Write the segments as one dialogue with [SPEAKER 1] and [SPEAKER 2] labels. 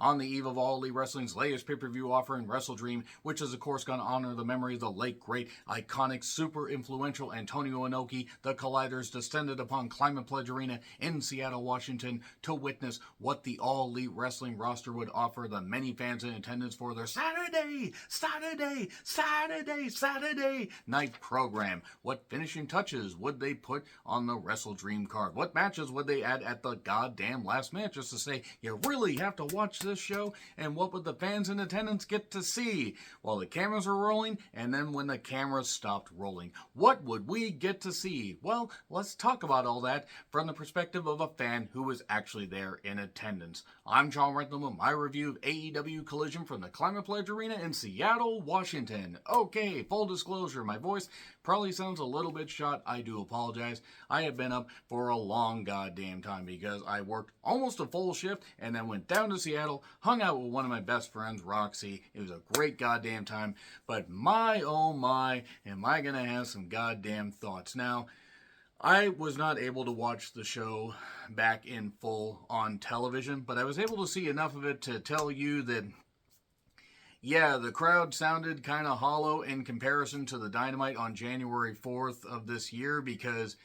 [SPEAKER 1] On the eve of All Elite Wrestling's latest pay-per-view offering, Wrestle Dream, which is of course going to honor the memory of the late, great, iconic, super influential Antonio Inoki, the Colliders descended upon Climate Pledge Arena in Seattle, Washington to witness what the All Elite Wrestling roster would offer the many fans in attendance for their Saturday night program. What finishing touches would they put on the Wrestle Dream card? What matches would they add at the goddamn last minute just to say, you really have to watch this show? And what would the fans in attendance get to see while the cameras are rolling, and then when the cameras stopped rolling? What would we get to see? Well, let's talk about all that from the perspective of a fan who was actually there in attendance. I'm John Rentham with my review of AEW Collision from the Climate Pledge Arena in Seattle, Washington. Okay, full disclosure, my voice probably sounds a little bit shot. I do apologize. I have been up for a long goddamn time because I worked almost a full shift and then went down to Seattle, hung out with one of my best friends, Roxy. It was a great goddamn time, but my oh my, am I gonna have some goddamn thoughts. Now, I was not able to watch the show back in full on television, but I was able to see enough of it to tell you that, yeah, the crowd sounded kind of hollow in comparison to the Dynamite on January 4th of this year, because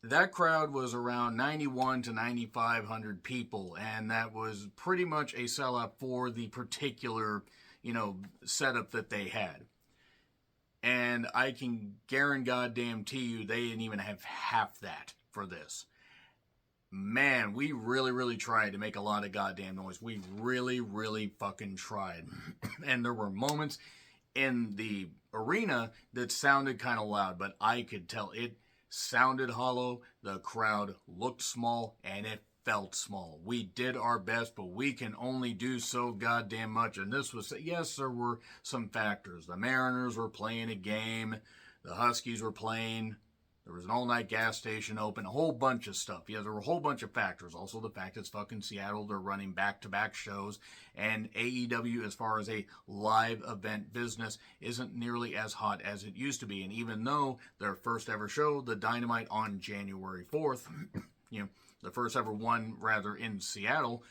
[SPEAKER 1] that crowd was around 91 to 9,500 people, and that was pretty much a sellout for the particular, setup that they had. And I can guarantee you they didn't even have half that for this. Man, we really tried to make a lot of goddamn noise. We really fucking tried. And there were moments in the arena that sounded kind of loud, but I could tell it sounded hollow, the crowd looked small, and it felt small. We did our best, but we can only do so goddamn much. And this was, yes, there were some factors. The Mariners were playing a game. The Huskies were playing. There was an all-night gas station open. A whole bunch of stuff. Yeah, there were a whole bunch of factors. Also, the fact it's fucking Seattle. They're running back-to-back shows. And AEW, as far as a live event business, isn't nearly as hot as it used to be. And even though their first ever show, the Dynamite on January 4th, the first ever one, rather, in Seattle,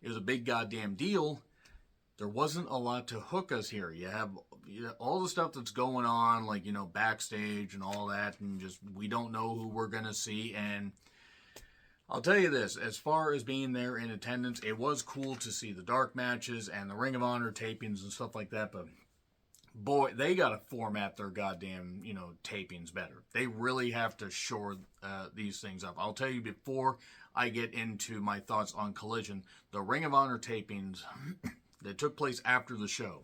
[SPEAKER 1] it was a big goddamn deal. There wasn't a lot to hook us here. You have all the stuff that's going on, like, backstage and all that, and just, we don't know who we're going to see. And I'll tell you this, as far as being there in attendance, it was cool to see the dark matches and the Ring of Honor tapings and stuff like that, but boy, they got to format their goddamn, tapings better. They really have to shore these things up. I'll tell you, before I get into my thoughts on Collision, the Ring of Honor tapings that took place after the show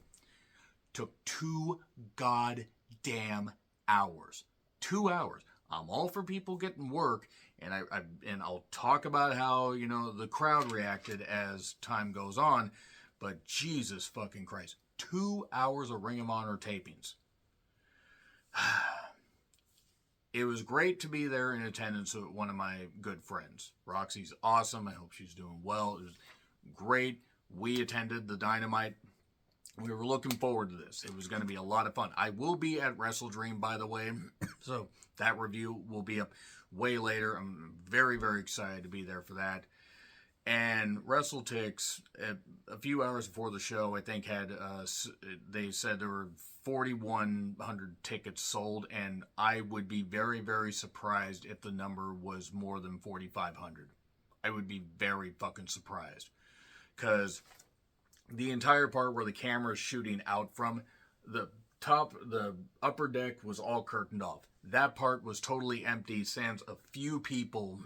[SPEAKER 1] took 2 goddamn hours. 2 hours. I'm all for people getting work, and I'll talk about how, the crowd reacted as time goes on, but Jesus fucking Christ. 2 hours of Ring of Honor tapings. It was great to be there in attendance with one of my good friends. Roxy's awesome. I hope she's doing well. It was great. We attended the Dynamite. We were looking forward to this. It was going to be a lot of fun. I will be at Wrestle Dream, by the way, so that review will be up way later. I'm very excited to be there for that. And WrestleTix, a few hours before the show, I think they said there were 4,100 tickets sold, and I would be very surprised if the number was more than 4,500. I would be very fucking surprised. Because the entire part where the camera is shooting out from, the upper deck was all curtained off. That part was totally empty, sans a few people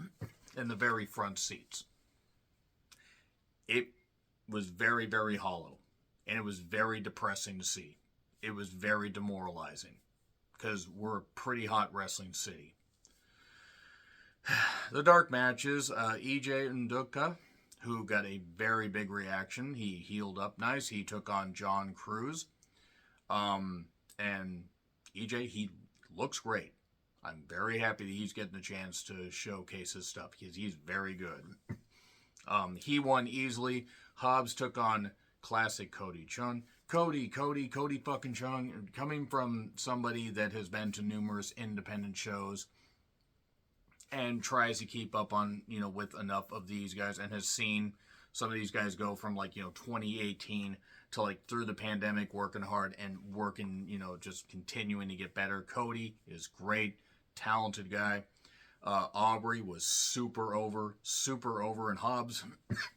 [SPEAKER 1] in the very front seats. It was very hollow, and it was very depressing to see. It was very demoralizing, because we're a pretty hot wrestling city. The dark matches, EJ Nduka, who got a very big reaction. He healed up nice. He took on John Cruz. And EJ, he looks great. I'm very happy that he's getting a chance to showcase his stuff, because he's very good. He won easily. Hobbs took on classic Cody Chung. Cody fucking Chung, coming from somebody that has been to numerous independent shows and tries to keep up on, with enough of these guys, and has seen some of these guys go from 2018 to through the pandemic, working hard and working, just continuing to get better. Cody is great, talented guy. Aubrey was super over, and Hobbs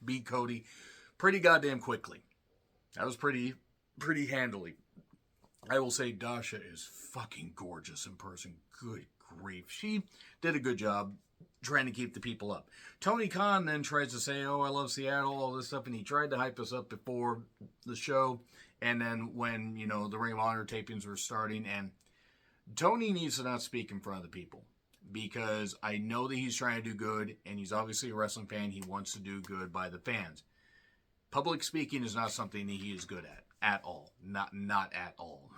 [SPEAKER 1] beat Cody pretty goddamn quickly. That was pretty handily. I will say Dasha is fucking gorgeous in person. Good grief. She did a good job trying to keep the people up. Tony Khan then tries to say, oh, I love Seattle, all this stuff, and he tried to hype us up before the show, and then when, the Ring of Honor tapings were starting, and Tony needs to not speak in front of the people, because I know that he's trying to do good, and he's obviously a wrestling fan. He wants to do good by the fans. Public speaking is not something that he is good at all. Not at all.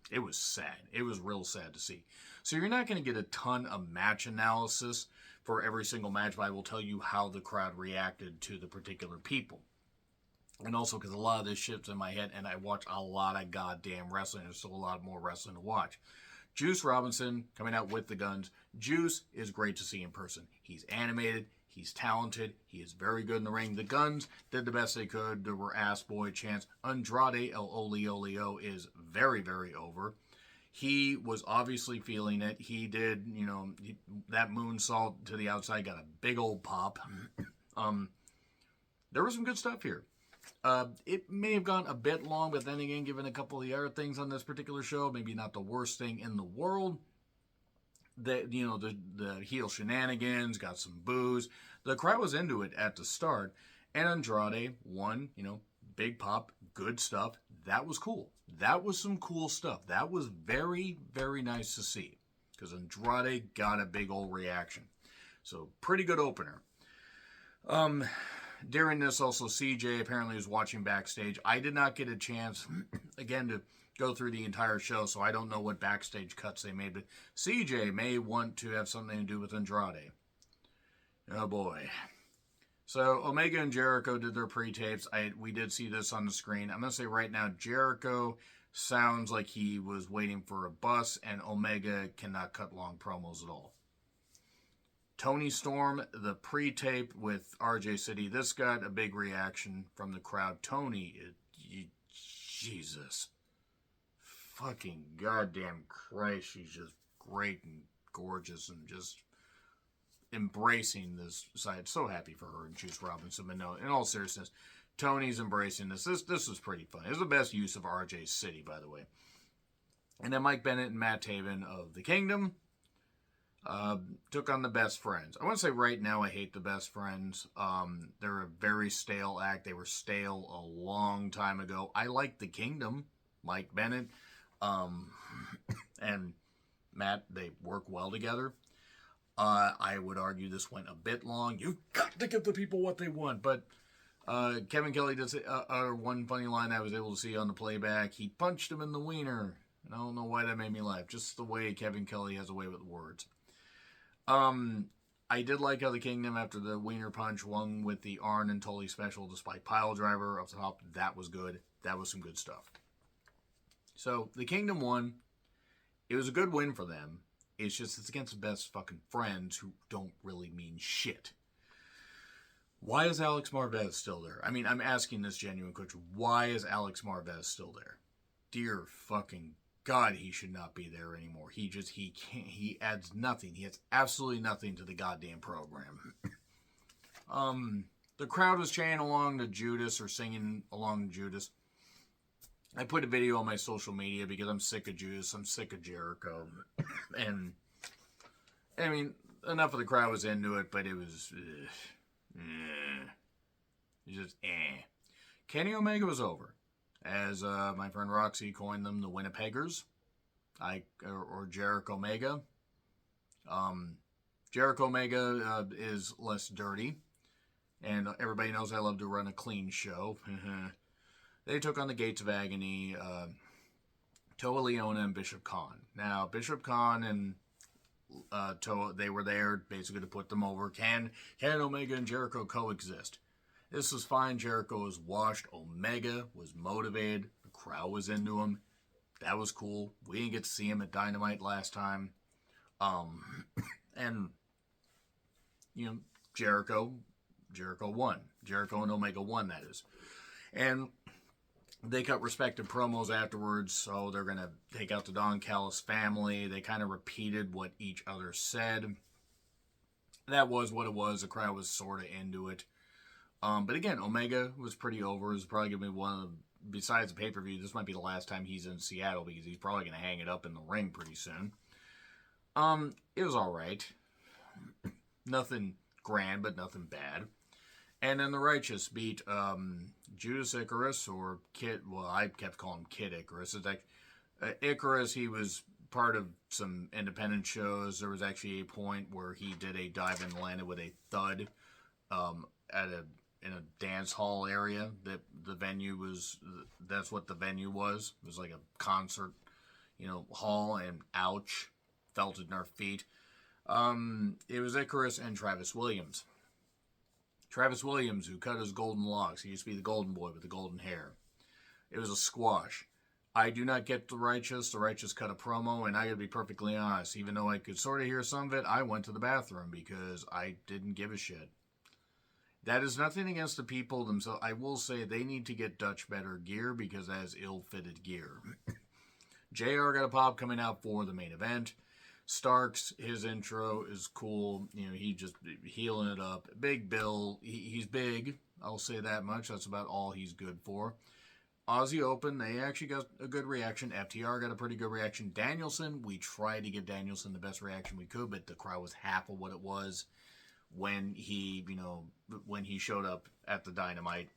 [SPEAKER 1] It was sad. It was real sad to see. So you're not going to get a ton of match analysis for every single match, but I will tell you how the crowd reacted to the particular people. And also because a lot of this shit's in my head, and I watch a lot of goddamn wrestling. There's still a lot more wrestling to watch. Juice Robinson coming out with the guns. Juice is great to see in person. He's animated. He's talented. He is very good in the ring. The Guns did the best they could. There were ass boy chants. Andrade El Olio is very, very over. He was obviously feeling it. He did, that moonsault to the outside got a big old pop. There was some good stuff here. It may have gone a bit long, but then again, given a couple of the other things on this particular show, maybe not the worst thing in the world. The heel shenanigans, got some boos. The crowd was into it at the start. And Andrade won, big pop, good stuff. That was cool. That was some cool stuff. That was very, very nice to see. Because Andrade got a big old reaction. So, pretty good opener. During this, also, CJ apparently was watching backstage. I did not get a chance, again, to go through the entire show, so I don't know what backstage cuts they made, but CJ may want to have something to do with Andrade. Oh boy. So Omega and Jericho did their pre-tapes. We did see this on the screen. I'm going to say right now, Jericho sounds like he was waiting for a bus, and Omega cannot cut long promos at all. Tony Storm, the pre-tape with RJ City. This got a big reaction from the crowd. Tony, Jesus. Fucking goddamn Christ, she's just great and gorgeous and just embracing this side. So happy for her and Juice Robinson. But no, in all seriousness, Tony's embracing this. This was pretty fun. It was the best use of RJ City, by the way. And then Mike Bennett and Matt Taven of The Kingdom took on the Best Friends. I want to say right now I hate the Best Friends. They're a very stale act. They were stale a long time ago. I like The Kingdom, Mike Bennett. And Matt, they work well together. I would argue this went a bit long. You've got to give the people what they want. But Kevin Kelly did say, one funny line I was able to see on the playback. He punched him in the wiener. And I don't know why that made me laugh. Just the way Kevin Kelly has a way with words. I did like how the Kingdom, after the wiener punch, won with the Arn and Tully special despite pile driver up the top. That was good. That was some good stuff. So, the Kingdom won. It was a good win for them. It's just, it's against the Best fucking Friends who don't really mean shit. Why is Alex Marvez still there? I mean, I'm asking this genuine question. Why is Alex Marvez still there? Dear fucking God, he should not be there anymore. He can't, he adds nothing. He adds absolutely nothing to the goddamn program. The crowd was chanting along to Judas, or singing along to Judas. I put a video on my social media because I'm sick of Judas. I'm sick of Jericho. And, I mean, enough of the crowd was into it, but it was, just, Kenny Omega was over. As my friend Roxy coined them, the Winnipeggers. Or Jericho Omega. Jericho Omega is less dirty. And everybody knows I love to run a clean show. They took on the Gates of Agony, Toa Leona and Bishop Khan. Now, Bishop Khan and Toa, they were there basically to put them over. Can Omega and Jericho coexist? This was fine. Jericho was washed. Omega was motivated. The crowd was into him. That was cool. We didn't get to see him at Dynamite last time. And, Jericho Jericho won. Jericho and Omega won, that is. And they cut respective promos afterwards, so they're going to take out the Don Callis family. They kind of repeated what each other said. That was what it was. The crowd was sort of into it. But again, Omega was pretty over. It was probably going to be one of the, besides the pay-per-view, this might be the last time he's in Seattle because he's probably going to hang it up in the ring pretty soon. It was alright. Nothing grand, but nothing bad. And then the Righteous beat Judas Icarus, or Kid, well, I kept calling him Kid Icarus. It's like Icarus, he was part of some independent shows. There was actually a point where he did a dive and landed with a thud in a dance hall area. That the venue was, that's what the venue was. It was like a concert, hall, and ouch, felt it in our feet. It was Icarus and Travis Williams. Travis Williams, who cut his golden locks. He used to be the golden boy with the golden hair. It was a squash. I do not get the Righteous. The Righteous cut a promo, and I gotta be perfectly honest. Even though I could sort of hear some of it, I went to the bathroom because I didn't give a shit. That is nothing against the people themselves. I will say they need to get Dutch better gear because that is ill-fitted gear. JR got a pop coming out for the main event. Starks, his intro is cool. He just healing it up. Big Bill, he's big. I'll say that much. That's about all he's good for. Aussie Open, they actually got a good reaction. FTR got a pretty good reaction. Danielson, we tried to give Danielson the best reaction we could, but the crowd was half of what it was when he, when he showed up at the Dynamite,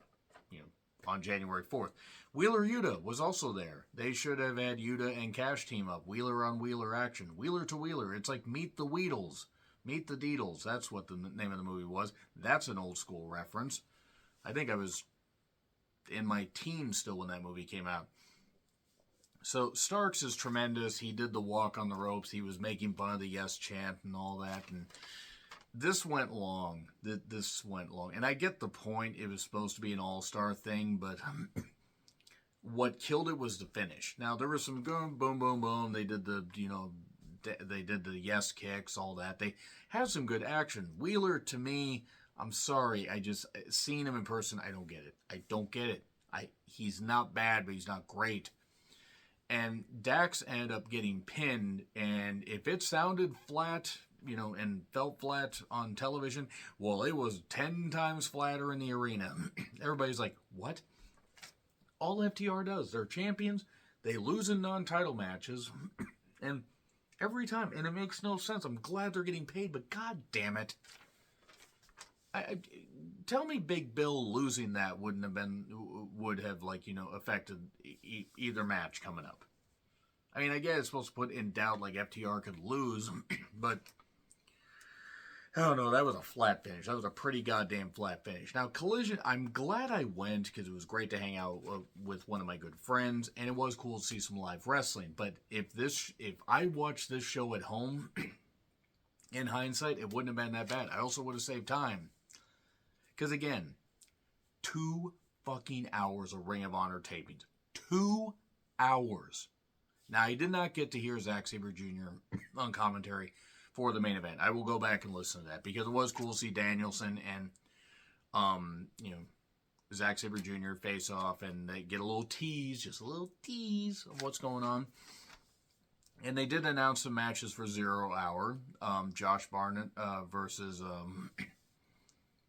[SPEAKER 1] on January 4th. Wheeler Yuta was also there. They should have had Yuta and Cash team up. Wheeler on Wheeler action. Wheeler to Wheeler. It's like Meet the Weedles. Meet the Deedles. That's what the name of the movie was. That's an old school reference. I think I was in my teens still when that movie came out. So Starks is tremendous. He did the walk on the ropes. He was making fun of the yes chant and all that. And this went long. This went long. And I get the point. It was supposed to be an all-star thing, but what killed it was the finish. Now, there was some boom, boom, boom, boom. They did the, they did the yes kicks, all that. They had some good action. Wheeler, to me, I'm sorry. I just, seeing him in person, I don't get it. I don't get it. He's not bad, but he's not great. And Dax ended up getting pinned, and if it sounded flat, and felt flat on television, well, it was 10 times flatter in the arena. Everybody's like, what? All FTR does, they're champions, they lose in non-title matches, and every time, and it makes no sense. I'm glad they're getting paid, but god damn it. Tell me Big Bill losing that would have affected either match coming up. I mean, I guess it's supposed to put in doubt like FTR could lose, but I don't know, that was a flat finish. That was a pretty goddamn flat finish. Now, Collision, I'm glad I went because it was great to hang out with one of my good friends, and it was cool to see some live wrestling. But if I watched this show at home, in hindsight, it wouldn't have been that bad. I also would have saved time. Because again, 2 fucking hours of Ring of Honor tapings. 2 hours. Now, I did not get to hear Zack Sabre Jr. on commentary for the main event. I will go back and listen to that because it was cool to see Danielson and, Zack Sabre Jr. face off, and they get a little tease, just a little tease of what's going on. And they did announce some matches for 0 Hour. Josh Barnett versus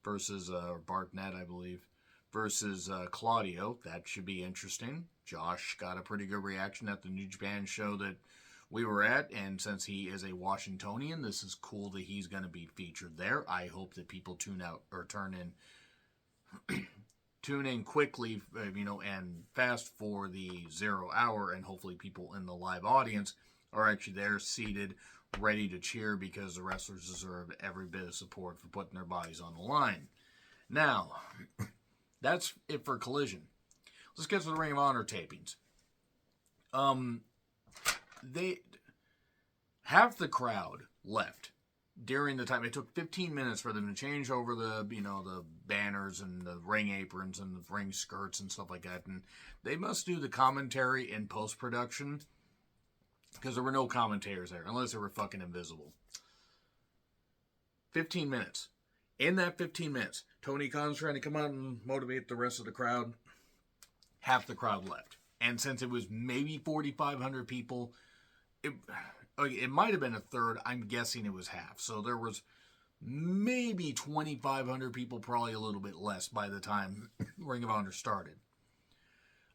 [SPEAKER 1] Barnett, I believe, versus Claudio. That should be interesting. Josh got a pretty good reaction at the New Japan show that we were at, and since he is a Washingtonian, this is cool that he's going to be featured there. I hope that people tune in quickly, and fast for the 0 Hour, and hopefully people in the live audience are actually there, seated, ready to cheer, because the wrestlers deserve every bit of support for putting their bodies on the line. Now, that's it for Collision. Let's get to the Ring of Honor tapings. Half the crowd left during the time. It took 15 minutes for them to change over the banners and the ring aprons and the ring skirts and stuff like that. And they must do the commentary in post-production because there were no commentators there unless they were fucking invisible. 15 minutes. In that 15 minutes, Tony Khan's trying to come out and motivate the rest of the crowd. Half the crowd left. And since it was maybe 4,500 people, it might have been a third. I'm guessing it was half. So there was maybe 2,500 people, probably a little bit less by the time Ring of Honor started.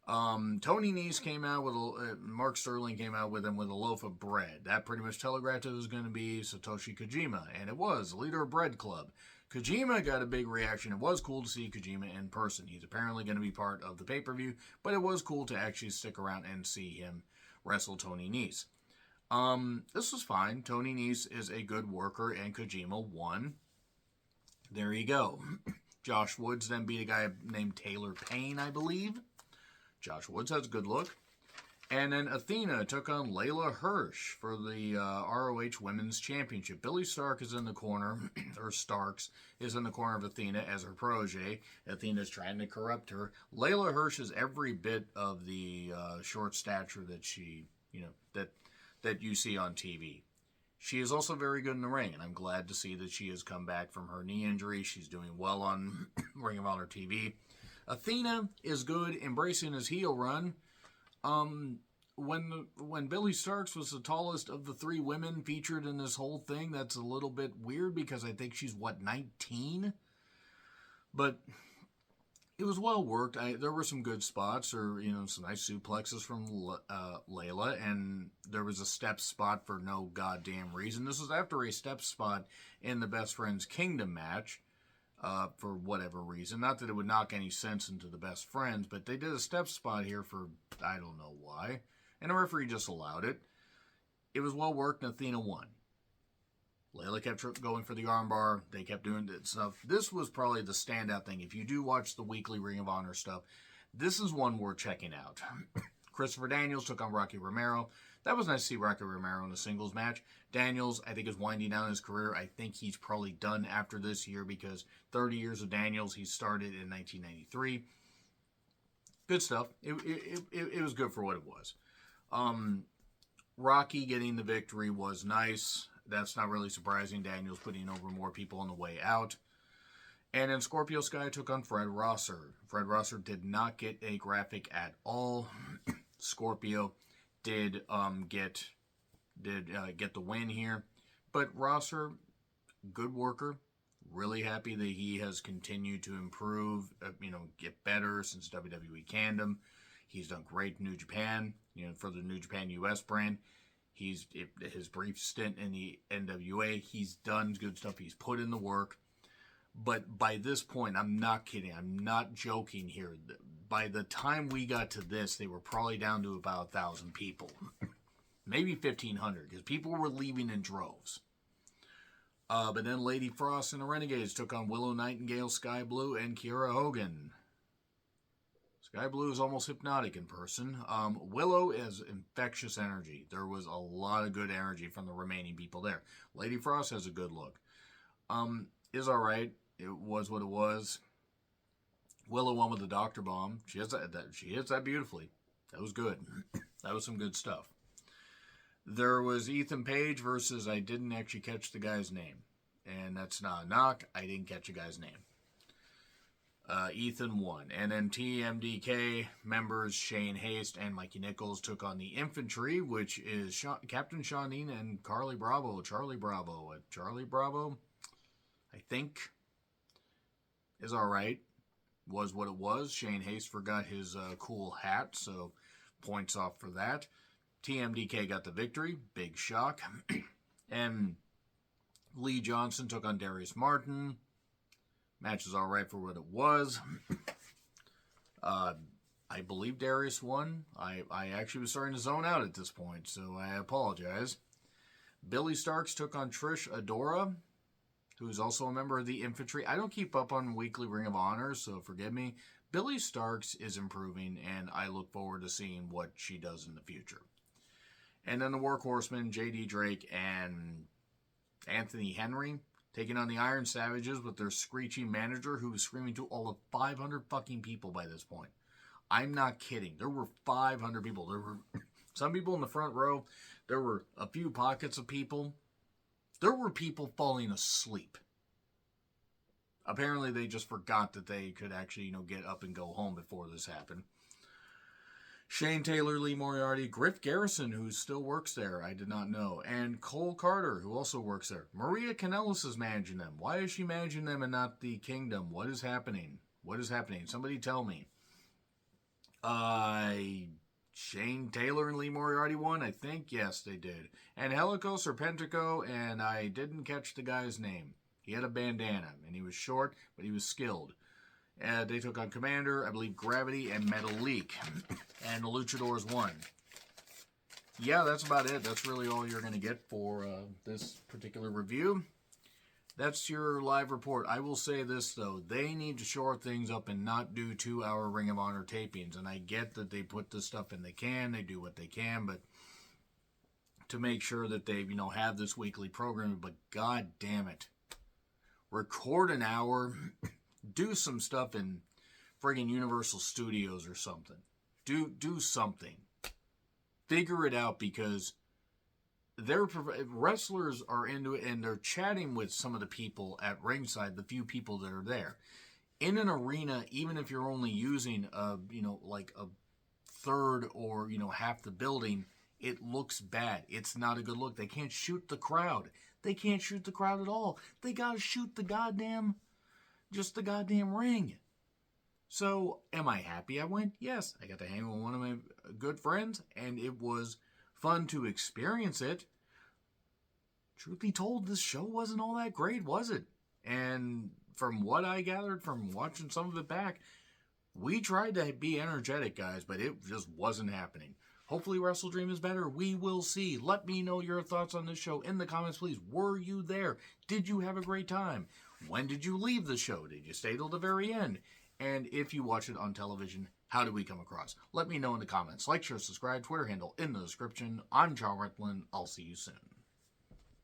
[SPEAKER 1] Tony Nese came out with Mark Sterling came out with him with a loaf of bread. That pretty much telegraphed it was going to be Satoshi Kojima, and it was, leader of Bread Club. Kojima got a big reaction. It was cool to see Kojima in person. He's apparently going to be part of the pay-per-view, but it was cool to actually stick around and see him wrestle Tony Nese. This was fine. Tony Nese is a good worker, and Kojima won. There you go. Josh Woods then beat a guy named Taylor Payne, I believe. Josh Woods has a good look. And then Athena took on Layla Hirsch for the ROH Women's Championship. Billy Stark is in the corner, or Starks is in the corner of Athena as her protege. Athena's trying to corrupt her. Layla Hirsch is every bit of the short stature that she, that you see on TV. She is also very good in the ring, and I'm glad to see that she has come back from her knee injury. She's doing well on Ring of Honor TV. Athena is good, embracing his heel run. When Billy Starks was the tallest of the three women featured in this whole thing, that's a little bit weird because I think she's, 19? But it was well worked. There were some good spots, or, some nice suplexes from Layla, and there was a step spot for no goddamn reason. This was after a step spot in the Best Friends Kingdom match. For whatever reason. Not that it would knock any sense into the Best Friends, but they did a step spot here for, I don't know why. And the referee just allowed it. It was well worked, and Athena won. Layla kept going for the armbar. They kept doing stuff. This was probably the standout thing. If you do watch the weekly Ring of Honor stuff, this is one worth checking out. Christopher Daniels took on Rocky Romero. That was nice to see Rocky Romero in a singles match. Daniels, I think, is winding down his career. I think he's probably done after this year because 30 years of Daniels. He started in 1993. Good stuff. It was good for what it was. Rocky getting the victory was nice. That's not really surprising. Daniels putting over more people on the way out. And then Scorpio Sky took on Fred Rosser. Fred Rosser did not get a graphic at all. Scorpio did get the win here, but Rosser, good worker. Really happy that he has continued to improve, get better since WWE canned him. He's done great in New Japan, for the New Japan US brand. His brief stint in the NWA, he's done good stuff. He's put in the work. But by this point, I'm not kidding. I'm not joking here. By the time we got to this, they were probably down to about 1,000 people. Maybe 1,500, because people were leaving in droves. But then Lady Frost and the Renegades took on Willow Nightingale, Sky Blue, and Kiera Hogan. Sky Blue is almost hypnotic in person. Willow is infectious energy. There was a lot of good energy from the remaining people there. Lady Frost has a good look. Is all right. It was what it was. Willow won with the Doctor Bomb. She hits that beautifully. That was good. That was some good stuff. There was Ethan Page versus, I didn't actually catch the guy's name. And that's not a knock. I didn't catch a guy's name. Ethan won. And then TMDK members Shane Haste and Mikey Nichols took on the Infantry, which is Captain Shawneen and Charlie Bravo. Charlie Bravo, I think, is all right. Was what it was. Shane Haste forgot his cool hat, so points off for that. TMDK got the victory. Big shock. And Lee Johnson took on Darius Martin. Match is all right for what it was. I believe Darius won. I actually was starting to zone out at this point, so I apologize. Billy Starks took on Trish Adora, who's also a member of the Infantry. I don't keep up on Weekly Ring of Honor, so forgive me. Billy Starks is improving, and I look forward to seeing what she does in the future. And then the Workhorsemen, J.D. Drake and Anthony Henry, taking on the Iron Savages with their screeching manager who was screaming to all of 500 fucking people by this point. I'm not kidding. There were 500 people. There were some people in the front row. There were a few pockets of people. There were people falling asleep. Apparently, they just forgot that they could actually, get up and go home before this happened. Shane Taylor, Lee Moriarty, Griff Garrison, who still works there, I did not know, and Cole Carter, who also works there. Maria Kanellis is managing them. Why is she managing them and not the Kingdom? What is happening? What is happening? Somebody tell me. Shane Taylor and Lee Moriarty won? I think, yes, they did. And Helico Serpentico, and I didn't catch the guy's name. He had a bandana, and he was short, but he was skilled. They took on Commander, I believe Gravity, and Metal Leak. And the Luchadors won. Yeah, that's about it. That's really all you're going to get for this particular review. That's your live report. I will say this, though. They need to shore things up and not do 2-hour Ring of Honor tapings. And I get that they put this stuff in they can. They do what they can. But to make sure that they, have this weekly programming. But god damn it. Record an hour. Do some stuff in friggin' Universal Studios or something. Do something. Figure it out, because wrestlers are into it, and they're chatting with some of the people at ringside, the few people that are there. In an arena, even if you're only using like a third or half the building, it looks bad. It's not a good look. They can't shoot the crowd. They can't shoot the crowd at all. They gotta shoot the goddamn ring. So, am I happy I went? Yes. I got to hang with one of my good friends, and it was fun to experience it. Truth be told, this show wasn't all that great, was it? And from what I gathered from watching some of it back, we tried to be energetic, guys, but it just wasn't happening. Hopefully Wrestle Dream is better. We will see. Let me know your thoughts on this show in the comments, please. Were you there? Did you have a great time? When did you leave the show? Did you stay till the very end? And if you watch it on television, how did we come across? Let me know in the comments. Like, share, subscribe, Twitter handle in the description. I'm John Retlin. I'll see you soon.